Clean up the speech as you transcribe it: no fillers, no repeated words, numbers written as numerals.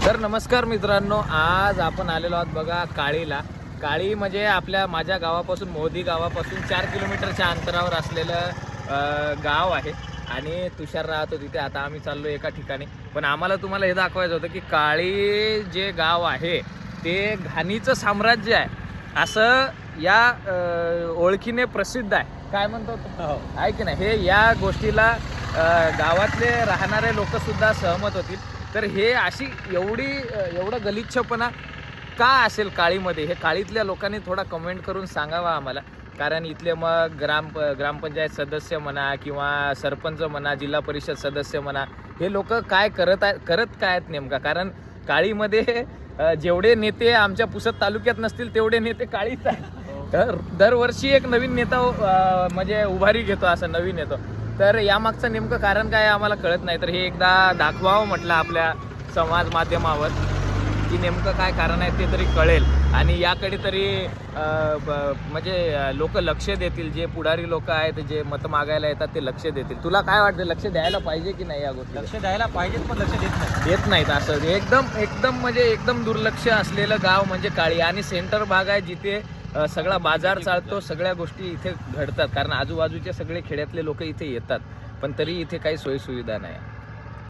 तर नमस्कार मित्रांनो, आज आपण आलेलो आहोत बघा काळीला. काळी म्हणजे माझ्या गावापासून, मोदी गावापासून 4 किलोमीटरच्या अंतरावर असलेलं गाव आहे. आणि तुषार राहतो तिथे. आता आम्ही चाललो एका ठिकाणी, पण आम्हाला तुम्हाला हे दाखवायचं होतं की काळी जे गाव आहे ते घाणीचं साम्राज्य आहे असं या ओळखीने प्रसिद्ध आहे. काय म्हणतो आहे की नाही, हे या गोष्टीला गावातले राहणारे लोकसुद्धा सहमत होतील. तर हे अशी एवढं गलिच्छपणा का असेल काळीमध्ये, हे काळीतल्या लोकांनी थोडा कमेंट करून सांगावा आम्हाला. कारण इथले मग ग्रामपंचायत सदस्य म्हणा किंवा सरपंच म्हणा, जिल्हा परिषद सदस्य म्हणा, हे लोक काय करत काय आहेत नेमका. कारण काळीमध्ये जेवढे नेते आमच्या पुसद तालुक्यात नसतील तेवढे नेते काळीच आहेत. तर दरवर्षी एक नवीन नेता म्हणजे उभारी घेतो, असं नवीन येतो. तर यामागचं नेमकं कारण काय आम्हाला कळत नाही. तर हे एकदा दाखवावं म्हटलं आपल्या समाज माध्यमावर की नेमकं काय कारण आहे ते तरी कळेल आणि याकडे तरी म्हणजे लोक लक्ष देतील. जे पुढारी लोक आहेत, जे मत मागायला येतात, ते लक्ष देतील. तुला काय वाटतं, लक्ष द्यायला पाहिजे की नाही या गोष्टी? लक्ष द्यायला पाहिजे, पण लक्ष देत नाहीत. असं एकदम म्हणजे एकदम दुर्लक्ष असलेलं गाव म्हणजे काळी. आणि सेंटर भाग आहे जिथे सगळा बाजार चालतो, सगळ्या गोष्टी इथे घडतात. कारण आजूबाजूचे सगळे खेड्यातले लोक इथे येतात, पण तरी इथे काही सोयीसुविधा नाही.